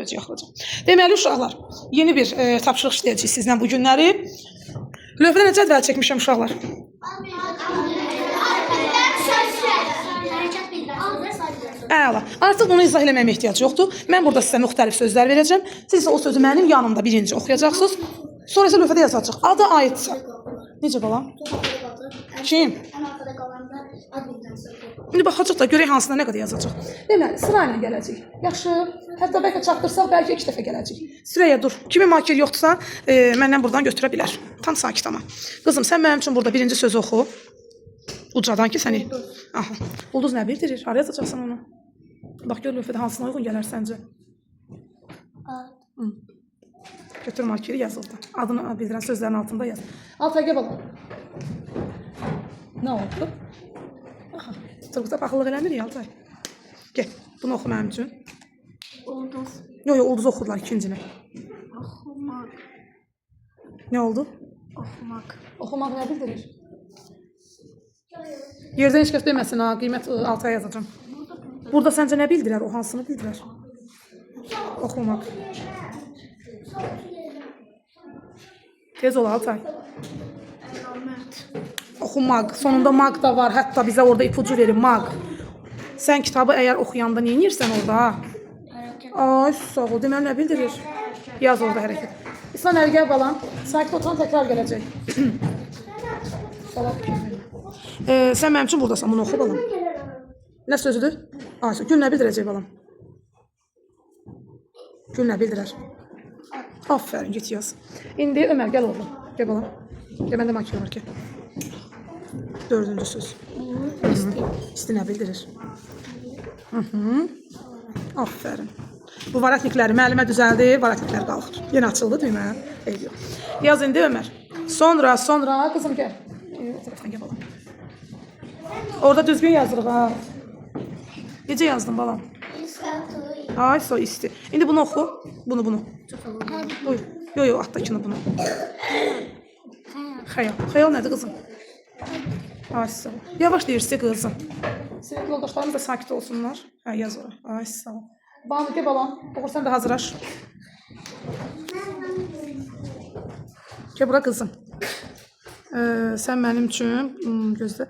görəcəyik axırıncı. Deməli uşaqlar, yeni bir tapşırıq işləyəcəyik sizlə bu günləri. Lövhədə cədvəl çəkmişəm uşaqlar. Əla. Artıq bunu izah eləməyimə ehtiyac yoxdur. Mən burada sizə müxtəlif sözlər verəcəm. Siz isə o sözü mənim yanımda birinci oxuyacaqsınız. Sonra isə lövhədə yazacaq. Adı aidsə. Necə balam? Kim? İndi baxacaq da görək hansına nə qədər yazacaq. Deməli, sırayla gələcək. Yaxşı. Hətta bəlkə çatdırsaq, bəlkə 2 dəfə gələcək. Sıraya dur. Kimin marker yoxdursa, məndən buradan götürə bilər. Tam sakit ama. Qızım, sən mənim üçün burada birinci sözü oxu. Ucadan ki səni. Aha. Ulduz nə bildirir? Haraya yazacaqsan onu? Bax, gör lövhədə hansına uyğun gələr səncə? Götür markeri yaz orada. Adını bildirən sözlərin altında yaz. Altaya gəl balam. Nə oldu? Aha. Turquzda baxıllıq eləmir ya Altay. Gəl. Bunu oxu mənim üçün. Ulduz. Yox, ulduz oxudular ikincini. Oxumaq. Nə oldu? Oxumaq. Oxumaq nə bildirir? Yerdən heç kəs deməsin ha, qiymət Altaya yazacağım. Burada səncə nə bildirər? O hansını bildirər? Oxumaq. Tez ol Altay. Əlamət. Oxumaq. Sonunda maq da var. Hətta bizə orada ipucu verir maq. Sən kitabı əgər oxuyanda nə edirsən orada? Hərəkət. Ay, sağ ol. Deməli nə bildirir? Yaz orada hərəkət. İslam əli gəl balam. Sakit oturan təkrar gələcək. Sən mənim üçün buradasan. Bunu oxu balam. Nə sözüdür? Ayşə, gün nə bildirəcək balam? Gün nə bildirər? Aferin, git yaz. İndi Ömər, gəl oğlum. Gəl balam. Gəl, məndə makine var ki. 4-cü söz. İsti nə bildirir? Aferin. Bu varatnikləri müəllimə düzəldi, varatniklər qalxır. Yenə açıldı düymə. Eyb yox. Yaz indi Ömər. Sonra, qızım gəl. O tərəfdən gəl balam. Orada düzgün yazırıq ha. Necə yazdın balam? Ay, so isti. İndi bunu oxu. Bunu. Buyur. Yox, altdakını bunu. Xəyal. Xəyal nədir qızım? Ay, sağ ol. Yavaş deyirsə qızım. Sinif yoldaşlarımız da sakit olsunlar. Hə, yaz ora. Ay, sağ ol. Balam, gəl balam. Oxur, sən də hazırlaş. Gəl bura qızım. Sən mənim üçün gözlə.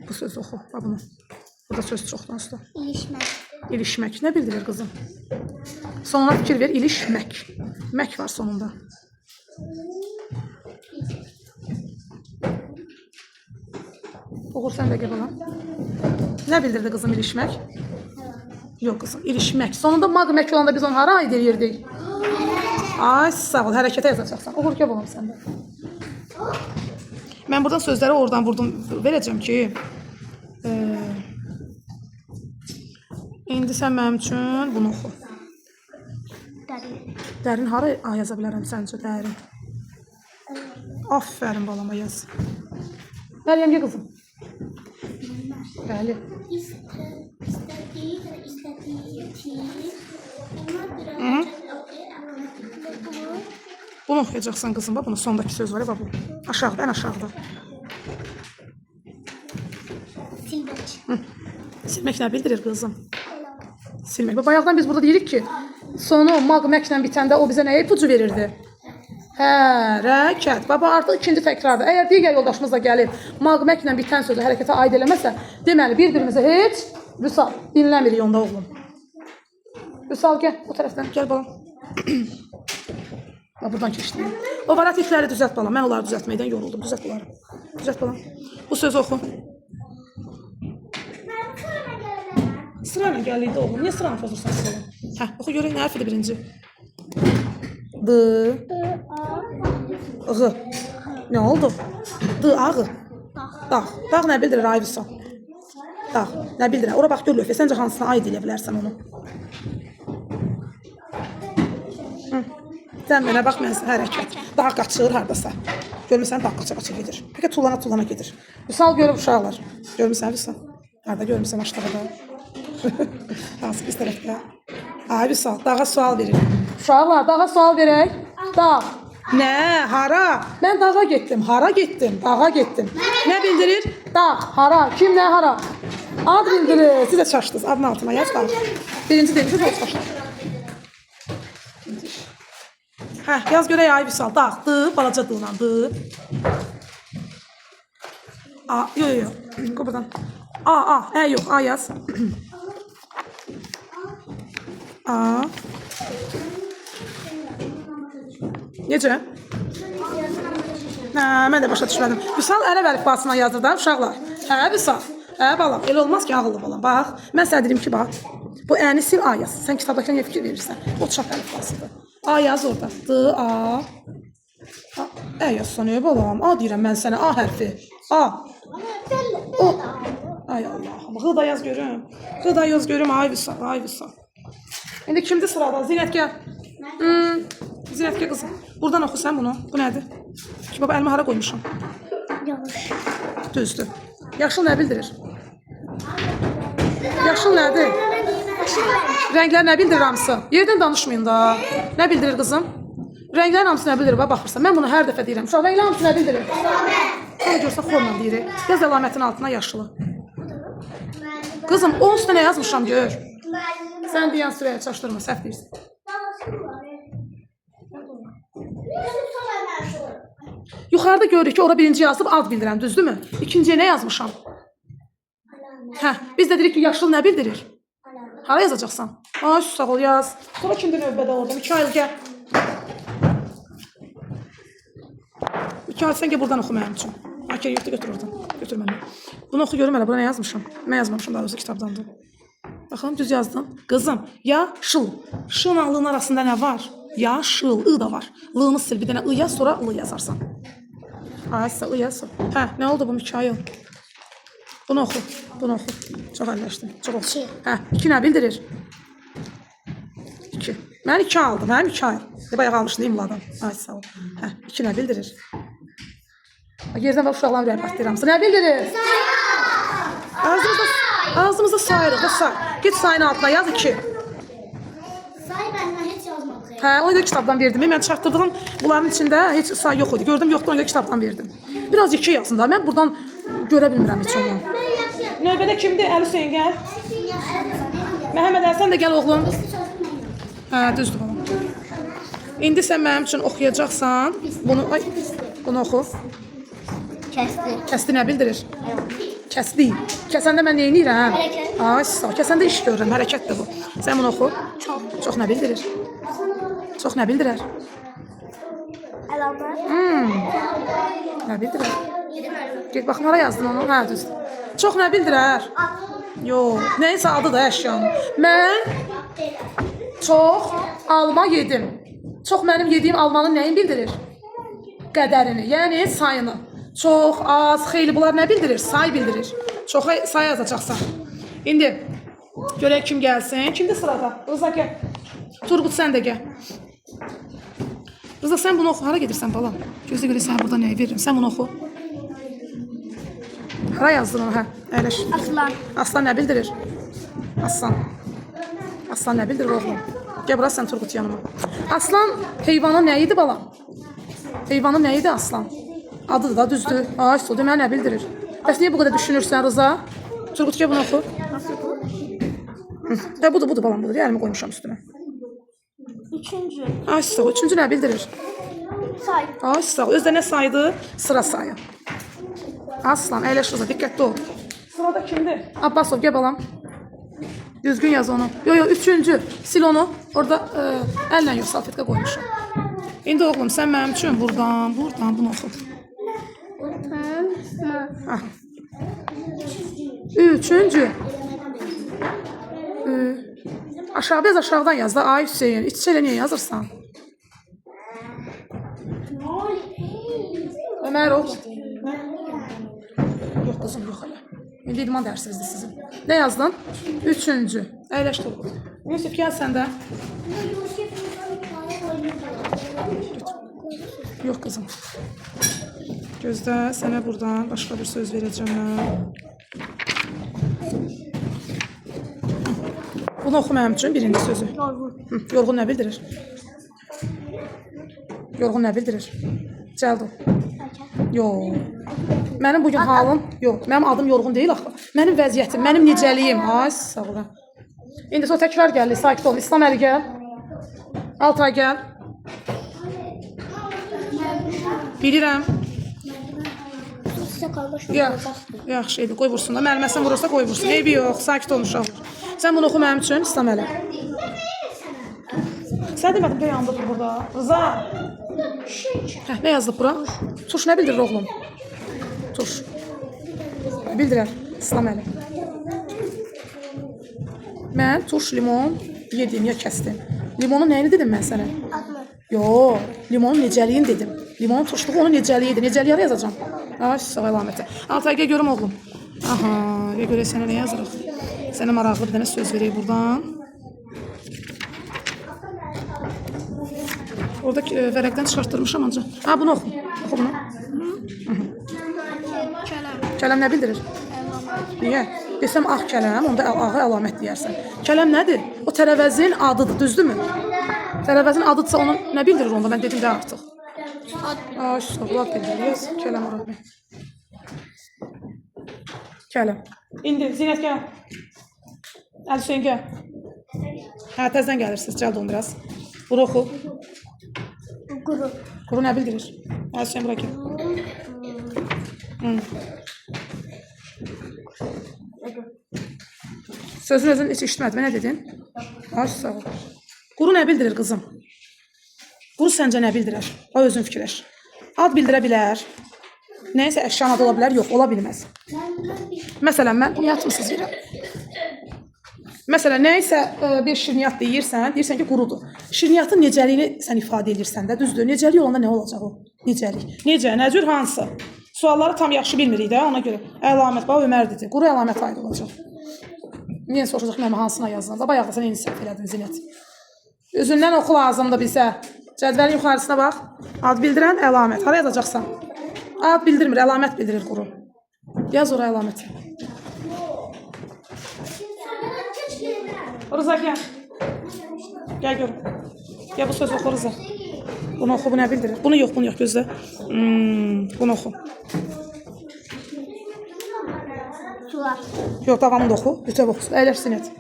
Bu sözü oxu. Bax bunu. Burada söz çoxdan sonra. İlişmək. İlişmək. Nə bildirir qızım? Sonuna fikir ver. İlişmək. Mək var sonunda. Oxur sən də gəl balam. Nə bildirdi qızım ilişmək? Yox qızım, ilişmək. Sonunda maq mək olanda biz onu hara aid edirdik? Ay, sağ ol. Hərəkətə yazacaqsan. Oxur gəl balam sən də. Mən buradan sözləri oradan vurdum verəcəm ki, indi sən mənim üçün bunu oxu. Dərin. Dərin hara yaza bilərəm səncə dərin? Aferin balama yaz. Məryəm gəl qızım. Bəli. İstədiyi Bunu oxuyacaqsan qızım. Bax, bunun sondakı söz var ya, bax bu. Aşağıda, ən aşağıda. silmək. Silmək nə bildirir qızım? Silmək. Bayaqdan biz burada deyirik ki, sonu maq məklə bitəndə o bizə nəyə ipucu verirdi? Hərəkət. Baba, artıq ikinci təkrardır. Əgər digər yoldaşımız da gəlib maq məklə bitən sözü hərəkətə aid eləməsə, deməli bir-birimizə heç Vüsal, dinləmirik onda oğlum. Vüsal, gəl. O tərəfdən. Gəl balam. Buradan keçdim. O varatnikləri düzelt balam. Mən onları düzəltməkdən yoruldum. Düzelt bunları. Düzelt balam. Bu sözü oxu. Sırayla gəliydi oğlum. Niyə sıranı pozursan sıranı? Hə, oxu görək nə hərfidir birinci? D. Ğı. Nə oldu? D, ağı. Dağ. Dağ nə bildirir ay Vüsal? Dağ. Nə bildirir? Ora bax, gör lövhə. Səncə hansına aid edə bilərsən onu? Sən mənə bax, mən hərəkət. Dağ qaçır haradasa. Görmüsən, dağ qaça-qaça gedir. Pəkə tullana gedir. Vüsal görüb uşaqlar. Görmüsən Vüsal? Harada görmüsən aşağıda? Hansı biz tərəfdə? Ay Vüsal, dağa sual verir. Uşaqlar, dağa sual verək. Dağ. Nə? Hara? Mən dağa getdim. Hara getdim? Dağa getdim. Nə bildirir? Dağ. Hara? Kim nə hara? Ad bildirir. Siz də çaşdınız. Adın altına yaz dağ. Birinci demişsiniz, o çaşdınız. Hə, yaz görək ay Vüsal. Dağdı, balaca dılandı. A, yo. Qoy buradan. A, yox, A yaz. A. Necə? Hə, mən də başa düşmədim. Vüsal ərəb əlifbasına yazır da uşaqlar. Hə, Vüsal. Hə, balam. Elə olmaz ki, ağıllı balam. Bax, mən sənə deyim ki, bax. Bu əni sil A yaz. Sən kitabdakı nə fikir verirsən? O çap əlifbasıdır. A yaz orada. D, A. Ə yazsan, balam. A deyirəm mən sənə. A hərfi. A. O. Ay Allahım. Qıda yaz görüm. Qıda yaz görüm. Ay Vüsal. Ay Vüsal. İndi kimdir sırada? Zinət gəl. Zinət gəl qızım. Buradan oxu sən bunu. Bu nədir? Ki, baba, əlimi hara qoymuşam? Yanlış. Düzdür. Yaşıl nə bildirir? Yaşıl nədir? Rənglər nə bildirir hamısı? Yerdən danışmayın da. Nə bildirir qızım? Rənglərin hamısı nə bildirir? Baxırsan, mən bunu hər dəfə deyirəm. Uşaq, rənglərin hamısı nə bildirir? Sonra görsən, xorla deyirik. Yaz əlamətin altına yaşılı. Qızım, onun üstünə nə yazmışam, gör. Sən deyən sürəyə çaşdırma, səhv deyirsən. Yuxarıda görürük ki, ora birinci yazıb ad bildirəm, düzdürmü? İkinciyə nə yazmışam? Hə, biz də dedik ki, yaşıl nə bildirir? Hara yazacaqsan? Ay, sağ ol, yaz. Sonra kimdir növbədə orada? Mikail, gəl. Mikail, sən gəl buradan oxu mənim üçün. Akir, yoxda götür oradan. Götür məndən. Bunu oxu görüm hələ, bura nə yazmışam? Mən yazmamışam, daha doğrusu kitabdandır. Baxalım, düz yazdım. Qızım, yaşıl. Şın alığın arasında nə var? Yaşıl, ı da var. Lığını sil, bir dənə ı yaz, sonra lı yazarsan. Ay, sı, ı yaz. Hə, nə oldu bu Mikail? Bunu oxu, bunu oxu. Çox əlləşdim, çox oxu. Hə, 2 nə bildirir? 2. Mən 2 aldım, hə, Mikail. Bayaq almışdım, imladan. Ay, sağ ol. Hə, 2 nə bildirir? Yerdən var uşaqların ürəyi baxdıyıram. Nə bildirir? Ağzımızda sayırıq, o say. Git sayın altına, yaz 2. Say benden hiç yazmadı. Hə, o da kitabdan verdim. Mən çarpdırdığım bunların içində heç say yox idi. Gördüm, yoxdur, ona görə kitabdan verdim. Biraz 2 yazın da, mən buradan görə bilmirəm heç onu. Növbədə kimdir? Əli Hüseyin, gəl. Məhəmməd Əlsən də gəl, oğlum. Hə, düzdür, balam. İndi sən mənim üçün oxuyacaqsan, bunu oxu. Kesti. Kəsdi nə bildirir? Kəsdi. Kəsəndə mən neyniyirəm? Hərəkət. Ay, sağ ol. Kəsəndə iş görürəm, hərəkətdir bu. Sən bunu oxu. Çox nə bildirir? Çox nə bildirir? Əlamət. Nə bildirir? Get baxım, hara yazdın onu? Hə, düzdür. Çox nə bildirir? Yox, neysə adı da əşyanın. Mən çox alma yedim. Çox mənim yediyim almanın nəyin bildirir? Qədərini, yəni sayını. Çox, az, xeyli bunlar nə bildirir? Say bildirir. Çox say yazacaqsan. İndi görək kim gəlsin. Kimdir sırada? Rıza gəl. Turqut sən də gəl. Rıza sən bunu oxu. Hara gedirsən balam? Gözlə görə sənə burada nəyi veririm? Sən bunu oxu. Hara yazdın onu? Hə, əyləş. Aslan. Aslan nə bildirir? Aslan. Aslan nə bildirir oğlum? Gəl bura sən Turqut yanıma. Aslan heyvanın nə idi balam? Heyvanın nə idi aslan? Adıdır da, düzdür. Ay, su deməli nə bildirir? Bəs niyə bu qədər düşünürsən Rıza? Turqut gəl bunu oxu. Hə, budur balam, budur. Əlimi qoymuşam üstünə. Üçüncü. Ay, sağ ol. Üçüncü nə bildirir? Say. Ay, sağ ol. Özdə nə saydı? Sıra sayı. Aslan, əyləş Rıza, diqqətli ol. Sırada kimdir? Abbasov, gəl balam. Düzgün yaz onu. Yo, üçüncü. Sil onu. Orada əllə yox, salfetka qoymuşam. İndi oğlum, sən mənim üçün buradan bunu oxu. Ah. Üçüncü. Aşağı biraz aşağıdan yaz da. Ay Hüseyin, iç ilə niyə yazırsan? Ömer ol. Yox qızım, yox hələ. İndi idman dərsinizdir sizin. Nə yazdın? Üçüncü. Əyləş Turqut. Yusuf, gəl sən də. Yox qızım. Gözlə, sənə buradan başqa bir söz verəcəm mən. Bunu oxu mənim üçün birinci sözü. Yorğun nə bildirir? Yorğun nə bildirir? Cəld ol. Yox. Mənim bugün halım, yox. Mənim adım yorğun deyil axı. Mənim vəziyyətim, mənim necəliyim. Ay, sağ ol. İndi sonra təkrar gəl, sakit ol. İslam Əli gəl. Altay gəl. Bilirəm. Sizə qardaş Yaxşı, eybi, qoy vursun da. Müəllimə sən vurursa qoy vursun. Eybi yox, sakit olun uşaqlar. Sən bunu oxu mənim üçün, İslam Əli. Sən demədin, bir yandı burada. Rıza. Hə, nə yazılıb bura? Tuş nə bildirir oğlum? Tuş. Bildirər, İslam Əli. Mən tuş, limon yedim, ya kəsdim. Limonun nəyini dedim mən sənə? Adını. Yox, limonun necəliyini dedim. Limonun turşluğu onun necəliyidir. Necəliyi yazacağım. Ay, sağ əlaməti. Altayqa görüm oğlum. Aha, və görə sənə nə yazırıq? Sənə maraqlı bir dənə söz verək buradan. Orada vərəqdən çıxartdırmışam ancaq. Ha, bunu oxu. Oxu bunu. Kələm nə bildirir? Niyə? Desəm ağ kələm, onda ağa əlamət deyərsən. Kələm nədir? O tərəvəzin adıdır, düzdürmü? Tərəvəzin adıdırsa onu nə bildirir onda? Mən dedim də artıq. Ay, sağlar bildirir. Yaz, kələm orada. Kələm. İndi, Zinət gəl. Əli Hüseyin gəl. Hə, təzdən gəlirsiniz, cəld olun biraz. Bunu oxu. Quru. Quru nə bildirir? Əli Hüseyin, bura gəl. Sözün özün heç işitmədim. Nə dedin? Ay, sağ ol. Quru nə bildirir qızım? Quru səncə nə bildirir? O özün fikirləş. Ad bildirə bilər. Nəysə əşyanın adı ola bilər, yox, ola bilməz. Məsələn, mən bunu yatmısınız yerə. Məsələn, nəysə bir şirniyyat deyirsən ki, qurudur. Şirniyyatın necəliyini sən ifadə edirsən də, düzdür. Necəlik olanda nə olacaq o? Necəlik. Necə, nə cür, hansı? Sualları tam yaxşı bilmirik də, ona görə. Əlamət, bax, Ömər dedi. Quru əlamət aid olacaq. Niyə soruşacaq, məmə hansına yazılır? Da, bayaqda sən eyni səhv elədin, Zinət. Özündən oxu lazımdır bizə. Cədvəlin yuxarısına bax. Ad bildirən əlamət. Hara yazacaqsan? Ad bildirmir, əlamət bildirir quru. Yaz oraya əlaməti. Rıza gəl. Gəl görüm. Gəl bu söz oxu Rıza. Bunu oxu, bu nə bildirir? Bunu yox, gözlə. Bunu oxu. Sular. Yox, davamını da oxu. Bütöv oxusun. Əyləş Zinət.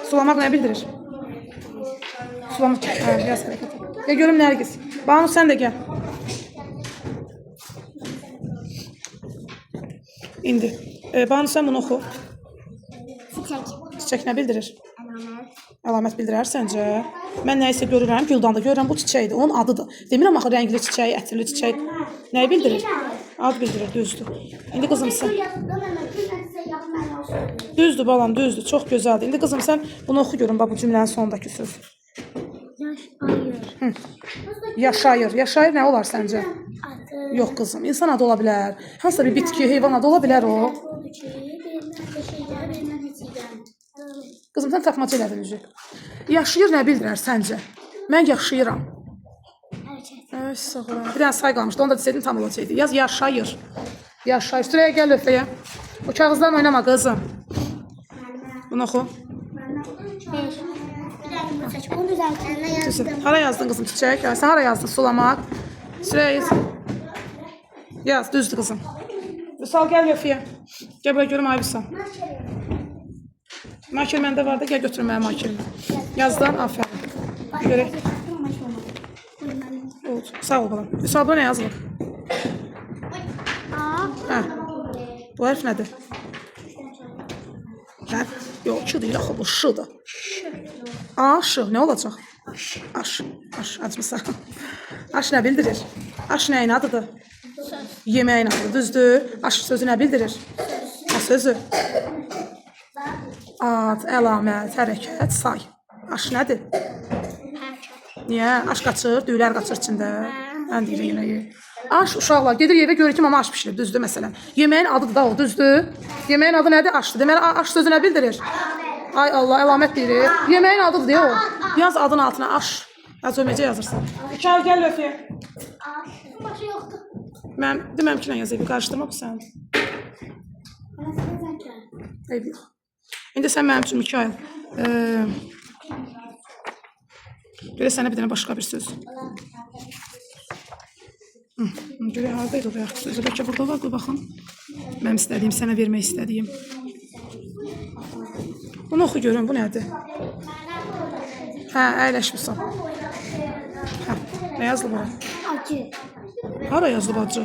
Sulamaq nə bildirir? Sulamaq. Hə, yaz hərəkət. Gəl görüm Nərgiz. Banu sən də gəl. İndi. Banu sən bunu oxu. Çiçək. Çiçək nə bildirir? Əlamət. Əlamət bildirər səncə? Mən nəyisə görürəm, Güldanda görürəm, bu çiçəkdir, onun adıdır. Demirəm axı rəngli çiçək, ətirli çiçək. Nəyi bildirir? Ad bildirir, düzdür. İndi qızım sən. Düzdür balam, düzdür. Çox gözəldir. İndi qızım sən bunu oxu görün, bax bu cümlənin sonundakı söz. Yaşayır. Yaşayır nə olar səncə? Yox qızım, insan adı ola bilər. Hansısa bir bitki, heyvan adı ola bilər o. Qızım sən tapmaca elədin üzü. Yaşayır nə bildirər səncə? Mən yaşayıram. Ay sağ ol. Bir dənə say qalmışdı, onu da desəydin tam olacaqdı. Yaz yaşayır. Yaşayır. Sürəyə gəl lövhəyə. O kağızdan oynama qızım. Bunu oxu. 5. Bunu düzəltəndə yazdım. Hara yazdın qızım çiçək? Sən hara yazdın sulamaq? Sürəyə yaz. Yaz, düzdür qızım. Vüsal gəl lövhəyə. Gəl buraya görüm ay Vüsal. Makir məndə var da, gəl götürün mənim makirimi. Yazdan, afərin. Görək. Oldu. Sağ ol balam. Vüsal, bura nə yazılır? Hə. Bu hərf nədir? Hərf? Yox, ki deyil, axı bu şıdır. Aşı, nə olacaq? Aş, acmısan. Aş nə bildirir? Aş nəyin adıdır? Yeməyin adıdır, düzdür. Aş sözü nə bildirir? Sözü. Ad, əlamət, hərəkət, say. Aş nədir? Niyə? Aş qaçır, düyülər qaçır içində. Mən deyirəm yeməyi. Aş, uşaqlar, gedir evə görür ki, mama aş pişirir, düzdür məsələn. Yeməyin adıdır da o, düzdür. Yeməyin adı nədir? Aşdır. Deməli, aş sözü nə bildirir? Ay Allah, əlamət deyir. Yeməyin adıdır deyə o. Yaz adın altına aş. Az öməcə yazırsan. Gəl lövhəyə. Maşı yoxdur. Mən deməm ki, nə yazayım, qarışdırma bu sən. Eyb yox. İndi sən mənim üçün Mikail. Görə sənə bir dənə başqa bir söz. Görə haradaydı o bayaq sözü? Bəlkə burada var, qoy baxın. Mənim istədiyim, sənə vermək istədiyim. Bunu oxu görün, bu nədir? Hə, əyləşmirsən. Hə, nə yazılıb bura? Acı. Hara yazılıb acı?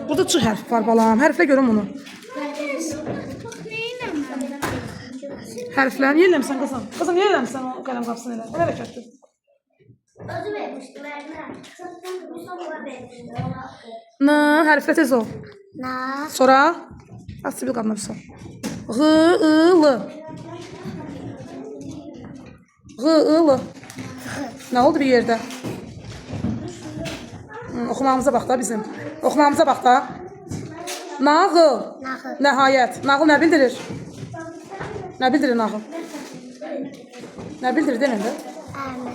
Burada C hərfi var balam. Hərflə görüm onu. Hərflərini yerləmsən qızım. Qızım, niyə yerləmsən o qələm qapısını elə? O hərəkətdir. Özü vermişdi, vermem. Bu sonra vermişdi. N hərflə tez ol. Na. Sonra Asibil qadına bir sor. Ğ, I, L. Ğ, I, L. Nə oldu bir yerdə? Oxumağımıza bax da bizim. Oxumağımıza bax da. Nağıl. Nağıl. Nəhayət. Nağıl nə bildirir? Nə bildirir nağıl? Nə bildirir demin də? Əmi.